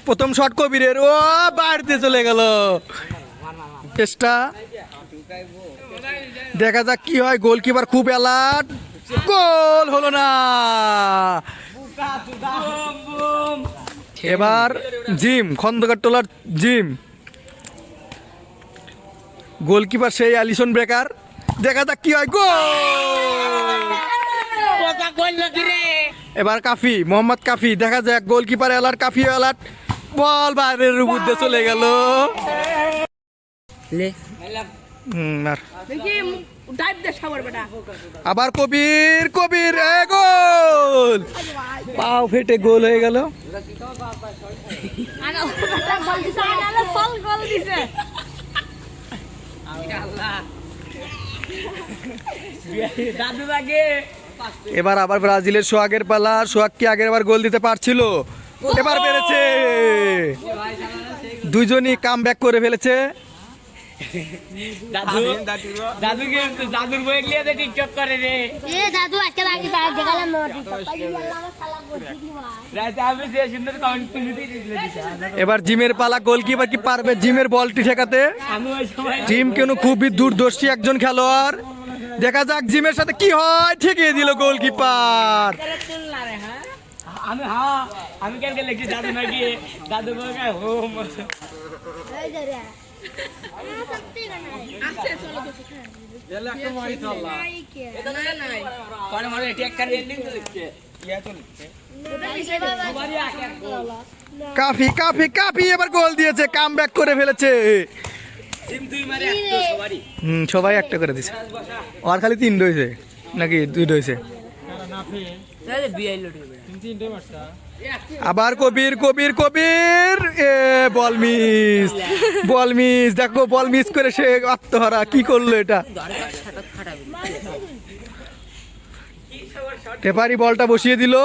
প্রথম শট কবিরের, ও বাড়িতে চলে গেল চেষ্টা। দেখা যাক কি হয়, গোলকিপার খুব অ্যালার্ট, গোল হলো না। এবার জিম, খন্দকার টোলার জিম, গোলকিপার সেই অ্যালিসন ব্রেকার, দেখা যাক কি হয়, গোল। এবার কাফি, মোহাম্মদ কাফি, দেখা যাক গোলকিপার অ্যালার্ট, কাফি অ্যালার্ট, বল বাইরের মধ্যে চলে গেল। আবার কবির, কবির গোল, পাও ফেটে গোল হয়ে গেল। এবার আবার ব্রাজিলের সোহাগের পালা, সোহাগ কি আগের বার গোল দিতে পারছিল, এবার পেরেছে। দুইজনই কাম ব্যাক করে ফেলেছে। এবার জিমের পালা, গোলকিপার কি পারবে জিমের বলটি ঠেকাতে? জিম কেন খুবই দূরদর্শী একজন খেলোয়াড়, দেখা যাক জিমের সাথে কি হয়, ঠেকিয়ে দিল গোলকিপার। কাফি, কাফি, কাফি এবার গোল দিয়েছে, কাম ব্যাক করে ফেলেছে। সবাই একটা করে দিছে, আর খালি 3 রয়েছে নাকি 2 রয়েছে। আবার কবির, কবির, কবির, বল মিস, বল মিস, দেখো বল মিস করে সে আত্মহারা, কি করলো এটা? রেফারি বলটা বসিয়ে দিল,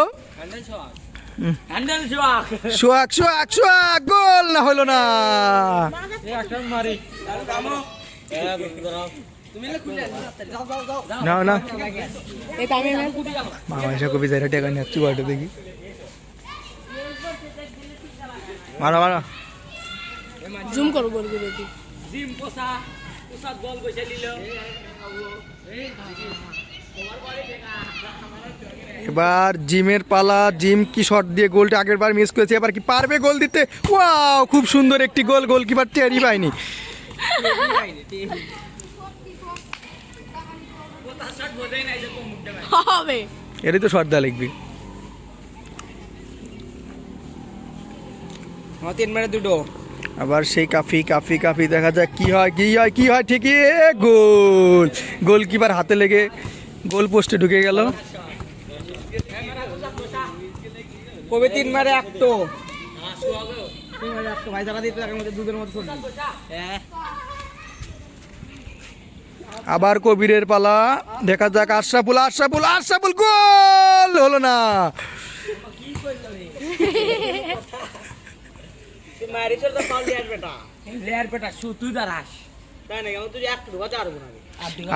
সোহাগ, সোহাগ, সোহাগ, গোল না হলো না। না না মামা এসে কবি যাই টেকা নিয়ে আসছি, বলটা দেখি, মারা মারা জুম করো, বল করে দি জিম পোসা পোসা বল বসে দিল। এবার জিমের পালা, জিম কি শট দিয়ে গোলটা আগের বার মিস করেছে, এবার কি পারবে গোল দিতে? ওয়াও, খুব সুন্দর একটি গোল, গোলকিপার টেরি পায়নি। এরই তো শট দেওয়া লিখবি। 3 মেরে 2। আবার সেই কাফি, কাফি, কাফি, দেখা যাক কি হয়, কি হয়, কি হয়, ঠিকই গোল। গোলকিপার হাতে লেগে গোল পোস্টে ঢুকে গেল। কবে 3 মেরে 1 তো ভাই জায়গা দিতে লাগার মধ্যে দুধের মতো চলবে। আবার কবিরের পালা, দেখা যাক আশরাফুল, আশরাফুল, আশরাফুল, গোল হলো না।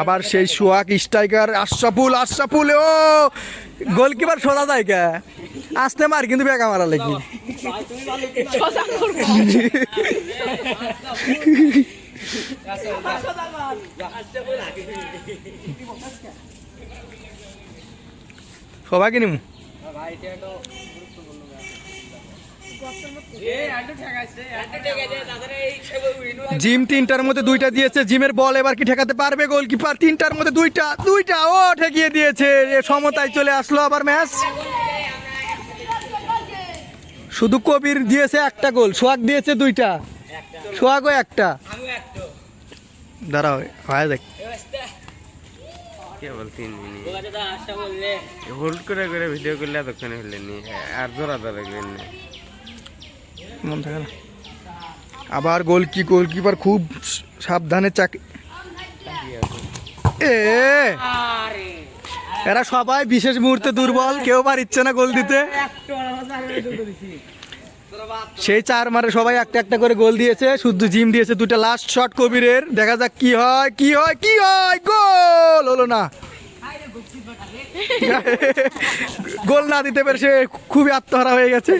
আবার সেই সোহাগ স্ট্রাইকার, আশরাফুল, আশরাফুল, ও গোলকিপার সোজা যায় কে, আসতে মার কিন্তু বেকা মারা লেগে। সবাইকে নিমু জিম 3টার মধ্যে 2টা দিয়েছে, জিমের বল এবার কি ঠেকাতে পারবে গোলকিপার? 3টার মধ্যে 2টা, 2টা, ও ঠেকিয়ে দিয়েছে। সমতায় চলে আসলো আবার ম্যাচ। শুধু কবির দিয়েছে 1টা গোল, সোহাগ দিয়েছে 2টা, সোহাগও 1টা। দাঁড়াও হয় দেখ, হোল্ড করে করে ভিডিও করলে এতক্ষণে হলেনি, আর জোড়া ধরে মন থাকে না। আবার গোলকিপার খুব সাবধানে এরা সবাই বিশেষ মুহূর্তে দুর্বল, কেউ পারছে না গোল দিতে। সেই 4 মারে সবাই একটা একটা করে গোল দিয়েছে, শুধু জিম দিয়েছে 2টা। লাস্ট শট কবিরের, দেখা যাক কি হয়, কি হয়, কি হয়, গোল হলো না। গোল না দিতে পেরে সে খুবই আত্মহারা হয়ে গেছে।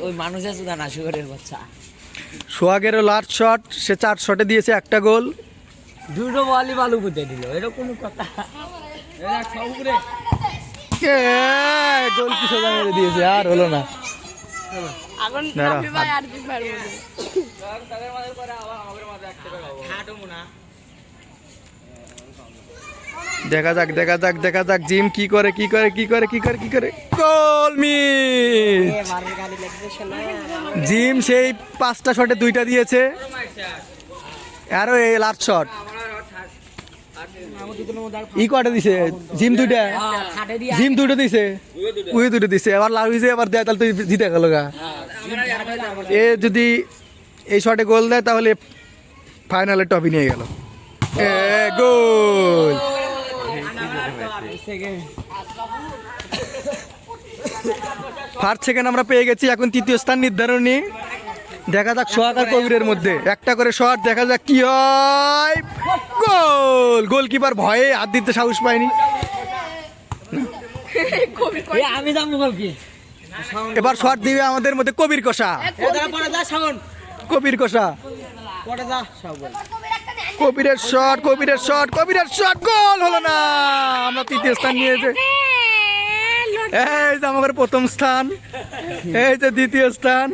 ওই মানুষের সুদা না সুগারের বাচ্চা। সোহাগেরও লাস্ট শট, সে 4 শটে দিয়েছে একটা গোল। দুটো বলই বালু পুঁতে দিল, এটা কোনো কথা? গোল কি সোজা মেরে দিয়েছে, আর হলো না। এখন দাঁড়া, রাফি ভাই আর কি পারবো না। দেখা যাক দেখা যাক দেখা যাক জিম কি করে কি করে কি করে কি করে কি করে। Goal miss. জিম সেই 5টা শটে 2টা দিয়েছে, আরো এই লাস্ট শট। ই কটা দিছে জিম? 2টা। জিম 2টা দিছে, উই 2টা দিছে। এবার লাভ হয়েছে, এবার দেয়, তাহলে তুই জিতে গেল গা। এ যদি এই শটে গোল দেয় তাহলে ফাইনালে টপি নিয়ে গেল। গোল। ফার্স্ট সেকেন্ড আমরা পেয়ে গেছি, এখন 3য় স্থান নির্ধারণী। দেখা যাক সোহাগ আর কবিরের মধ্যে একটা করে শট, দেখা যাক কি হয়। গোল। গোলকিপার ভয়ে হাত দিতে সাহস পায়নি। আমি জানবো গোল কি। এবার শট দিবে আমাদের মধ্যে কবির কষা। কবির কষা, কবিরের শট, কবিরের শট, কবিরের শট। গোল হলো না। আমরা 3য় স্থান নিয়েছে। এই যে আমাদের 1ম স্থান, এই যে 2য় স্থান,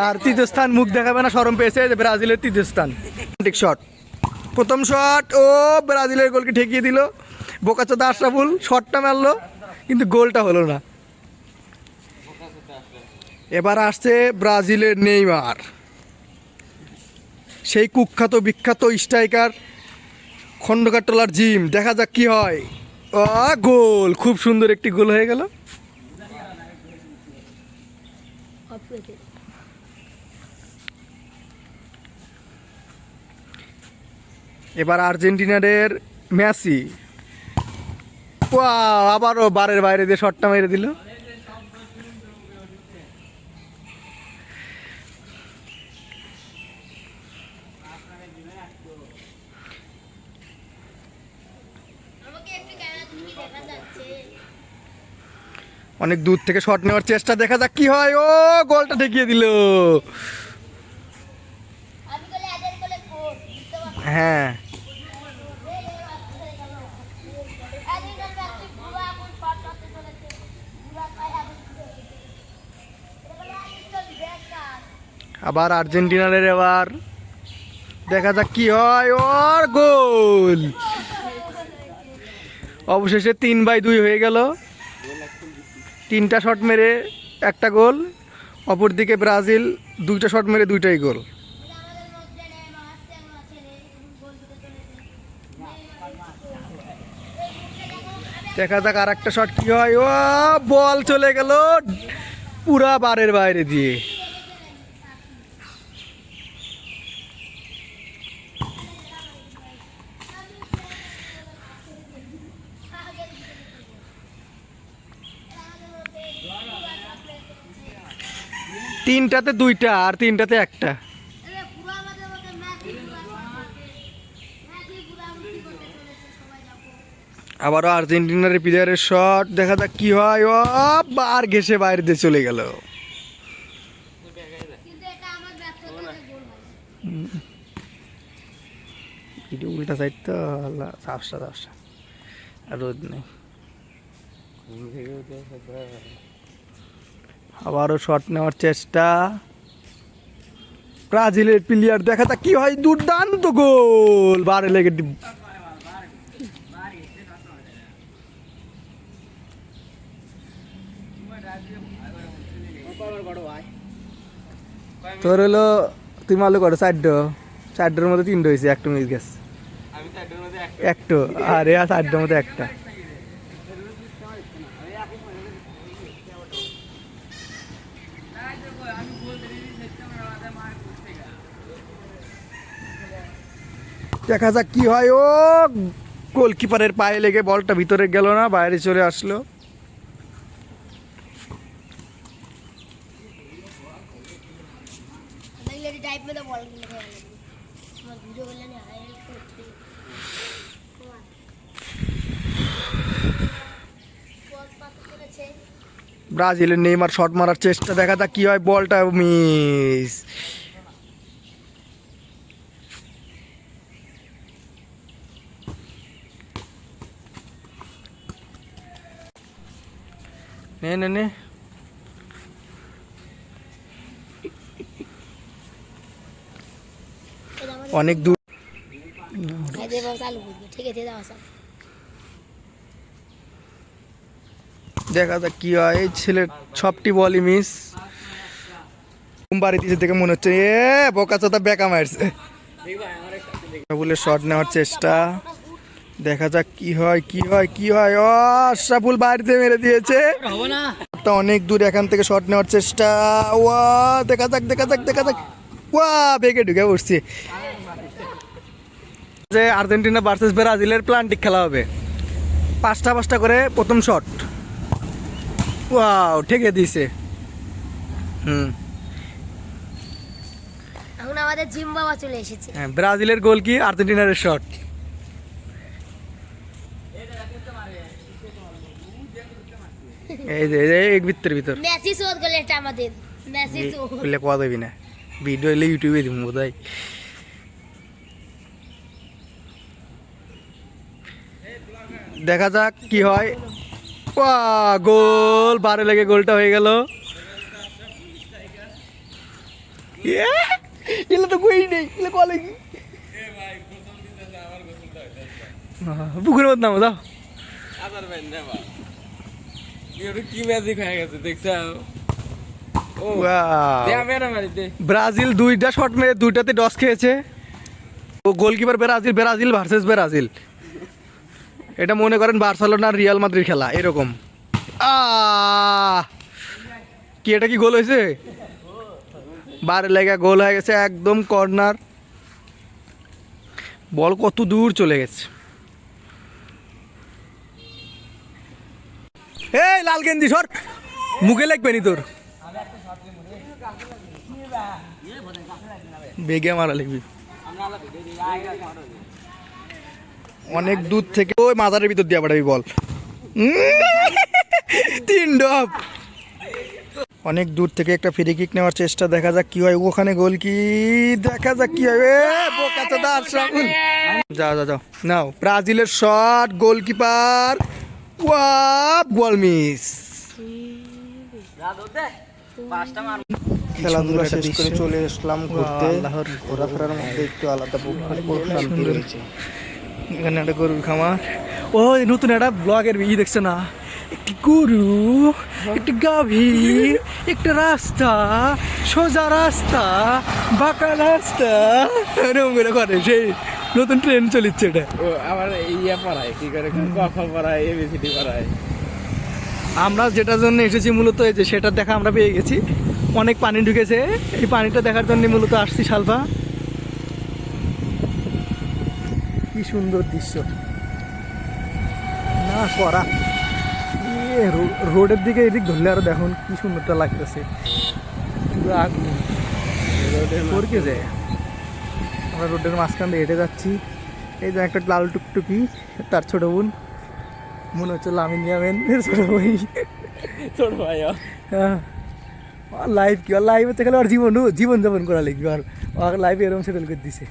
আর 3য় স্থান মুখ দেখাবে না, শরম পেয়েছে। এই যে ব্রাজিলের 3য় স্থান। ঠিক শট, 1ম শট, ও ব্রাজিলের গোলকে ঠেকিয়ে দিল। বোকাচোদা আশরাফুল শটটা মারলো, কিন্তু গোলটা হলো না। এবার আসছে ব্রাজিলের নেইমার, সেই কুখ্যাত বিখ্যাত স্ট্রাইকার খন্ডকার জিম। দেখা যাক কি হয়। গোল, খুব সুন্দর একটি গোল হয়ে গেল। এবার আর্জেন্টিনার মেসি, আবারও বারের বাইরে দিয়ে শটটা মেরে দিল। অনেক দূর থেকে শট নেওয়ার চেষ্টা, দেখা যাক কি হয়। ও গোলটা ঠেকিয়ে দিল। হ্যাঁ, আবার আর্জেন্টিনার এবার দেখা যাক কি হয়। ওর গোল। অবশেষে 3/2 হয়ে গেল। 3টা শট মেরে একটা গোল, অপরদিকে ব্রাজিল 2টা শট মেরে 2টাই গোল। দেখা যাক আর একটা শট কি হয়। ও বল চলে গেল পুরা বারের বাইরে দিয়ে। তিনটাতে 2টা আর 3টাতে 1টা। আবারও আর্জেন্টিনার প্লেয়ারের শট, দেখা যাক কি হয়। ও বার ঘেসে বাইরে দিয়ে চলে গেল। উল্টা সাইড তো ঝাপসা ঝাপসা, রোদ নেই। আবারও শট নেওয়ার চেষ্টা, ব্রাজিলের প্লেয়ার, দেখা যাক কি হয়। দুর্দান্ত গোল, বারে লেগে। তোর হলো তুই মারলো কটো? 4টার মধ্যে 3টা হয়েছে, একটা মিস গেছে। একটা আর 4টার মধ্যে 1টা। দেখা যাক কি হয়। ও গোলকিপারের পায়ে লেগে বলটা ভিতরে গেল না, বাইরে চলে আসলো। टाइप में तो बॉल खेलने वाले मत वीडियो बनाने आए ব্রাজিলের নেইমার শট মারার চেষ্টা, দেখা যাক কি হয়, বলটা মিস। নে নে নে অনেক দূর। दे बाबा चालू कर ठीक है दे दाओ सब দেখা যাক কি হয়। এই ছেলের সবটি বলই মিস। বাড়ি দিয়েছে দেখে মনে হচ্ছে এ বোকাচোদা বেকা মারছে। আশরাফুলের শট নেওয়ার চেষ্টা, দেখা যাক কি হয় কি হয় কি হয়। ও আশরাফুল বাড়িতে মেরে দিয়েছে। তা অনেক দূর এখান থেকে শট নেওয়ার চেষ্টা। ওয়া দেখা যাক দেখা যাক দেখা যাক। ওয়া বেগে ঢুকে পড়ছি। যে আর্জেন্টিনা ভার্সেস ব্রাজিলের প্লান্টিক খেলা হবে, 5টা করে প্রথম শট। ওয়াও ঠেকে দিয়েছে। এখন আমাদের জিম বাবা চলে এসেছে। হ্যাঁ, ব্রাজিলের গোল কি আর্জেন্টিনার শট। এই যে এক ভিতর মেসি শোধ গেল এটা আমাদের মেসি শোধ বললে কথা দেবি না, ভিডিও এলে ইউটিউবে দিব বোধহয়। দেখা যাক কি হয়। গোল, বারে লেগে গোলটা হয়ে গেল। এলে তো কই নেই, এলে কলে কি পুকুরের মধ্যে নামো, যাও। কি ম্যাজিক হয়ে গেছে দেখছো? ব্রাজিল 2টা শট মেরে 2টাতে ডস খেয়েছে। ও গোলকিপার ব্রাজিল ভার্সেস ব্রাজিল। এটা মনে করেন বার্সেলোনা রিয়াল মাদ্রিদ খেলা এরকম। কি এটা কি গোল হয়েছে? বারে লেগে গোল হয়ে গেছে, একদম কর্নার। বল কত দূর চলে গেছে। এই লাল গেঞ্জি সর, মুখে লাগবে নি তোর, বেগে মারা লিখবি। অনেক দূর থেকে ওই মাথার ভিতর দিয়ে পাঠাবি বল। 3 ডপ। অনেক দূর থেকে একটা ফ্রি কিক নেওয়ার চেষ্টা, দেখা যাক কি হয়। ওখানে গোল কি, দেখা যাক কি হয়। বোকাচোদা আশরাফুল, যাও যাও যাও নাও। ব্রাজিলের শট, গোলকিপার বল মিস। খেলাধুলা শেষ করে চলে আসলাম ঘুরতে। ঘোরাফেরার মধ্যে একটু আলাদা শান্তি রয়েছে। এখানে একটা গরুর খামার। ও নতুন একটা ব্লগের দেখছে না, একটি গরু, একটি গাভী, একটা রাস্তা, সোজা রাস্তা, বাঁকা রাস্তা, এরকম করে করে সেই নতুন ট্রেন চলিচ্ছে এটা। আবার ইয়া পড়ায় কি করে, কখন পড়ায়, এবিসিডি পড়ায়। আমরা যেটার জন্য এসেছি মূলত এই যে সেটার দেখা আমরা পেয়ে গেছি। অনেক পানি ঢুকেছে, এই পানিটা দেখার জন্য মূলত আসছি শালপা। কি সুন্দর দৃশ্য না করা। রোডের দিকে এদিক ধরলে আরো দেখুন কি সুন্দরটা লাগতেছে। যায় আমরা রোডের মাঝখান দিয়ে হেঁটে যাচ্ছি। এই যে একটা লাল টুকটুকি, তার ছোট বোন, মনে হচ্ছে লামিন ইয়ামিন ছোট ভাই। ছোট ভাই লাইভ কি লাইভ হতে গেলে আর জীবন যাপন করা লিখবে, আর লাইভ এরকম সেটেল করে দিছে।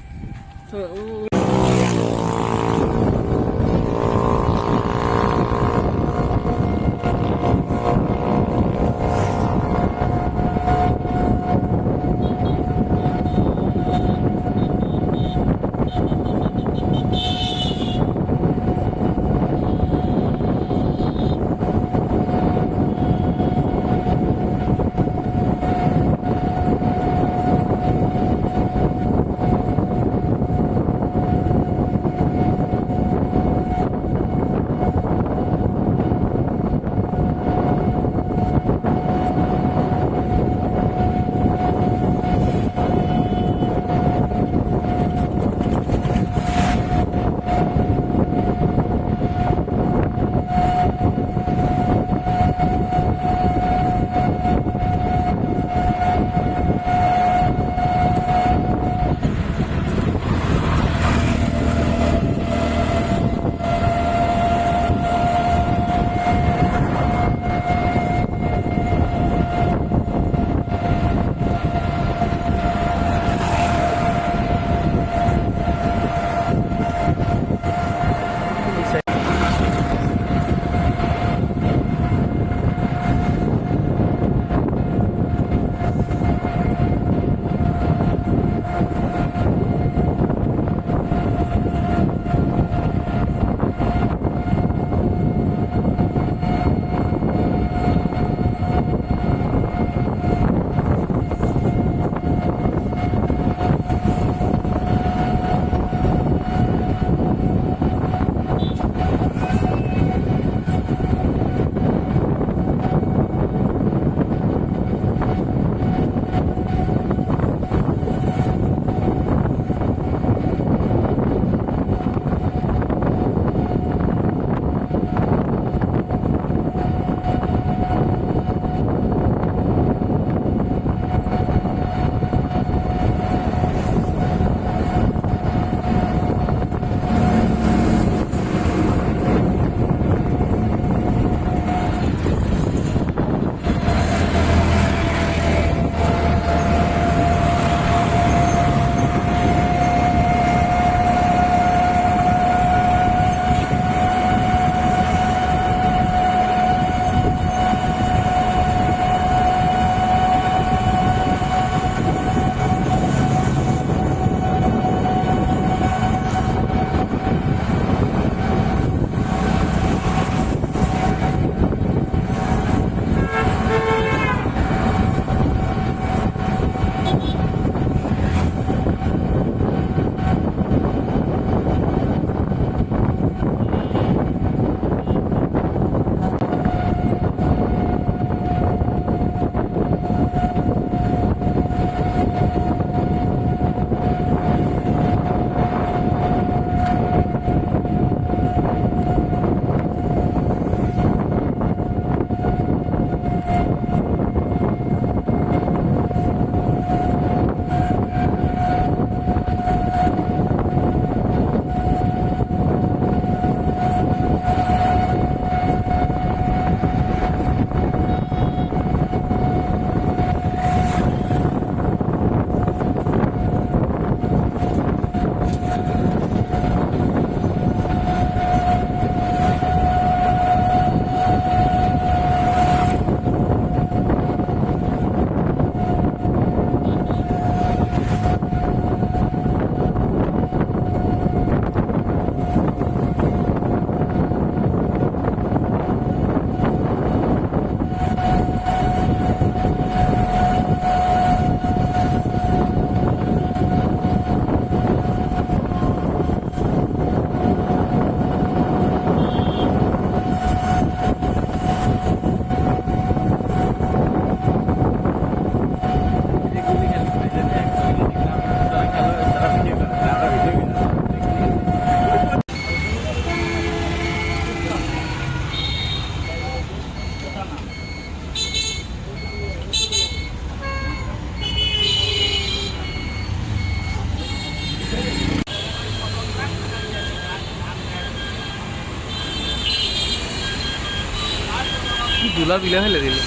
ধুলা বিলে ফেলে দিল।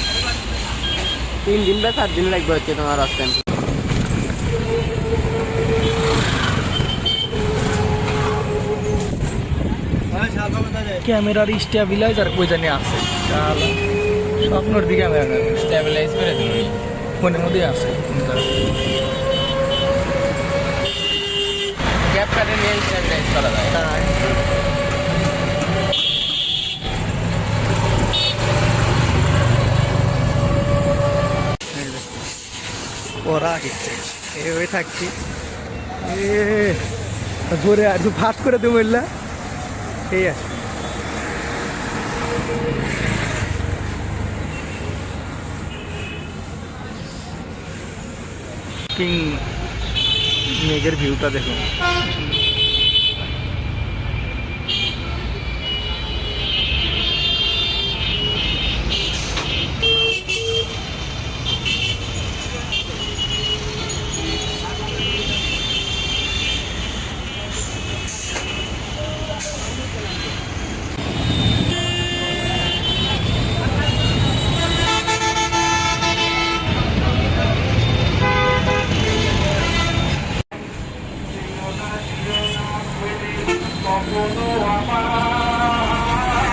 3 দিন বা 4 দিন লাগবে হচ্ছে তোমার রাস্তায়। ক্যামেরার স্টেবিলাইজার কই জানি আছে, শালা স্বপ্নর দিকে ক্যামেরা না, স্টেবিলাইজ করে দিল। ফোনের মধ্যেই আছে। গ্যাপ কাটে নিয়ে স্টেবিলাইজ করা যায়। তাই ওরা গেছে এইভাবে থাকছি, জোরে আর ফাস্ট করে দেবো বললা এই আছে। কিং মেঘের ভিউটা দেখুন।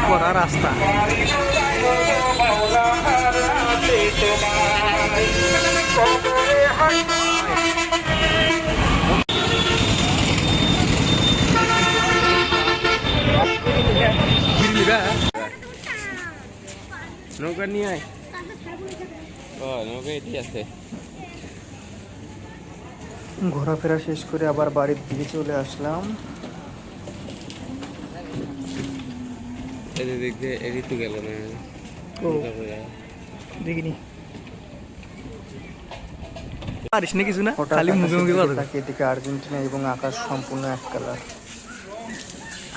কড়া রাস্তা, নৌকা নিয়ে আয়। নৌকা এটি আছে। ঘোরাফেরা শেষ করে আবার বাড়ির দিকে চলে আসলাম। এদিক দিয়ে এদিক তো গেল না। ও দেখিনি পারিস না কিছু না, খালি মুখে মুখে কথা। এদিকে আর্জেন্টিনা এবং আকাশ সম্পূর্ণ এক কালার।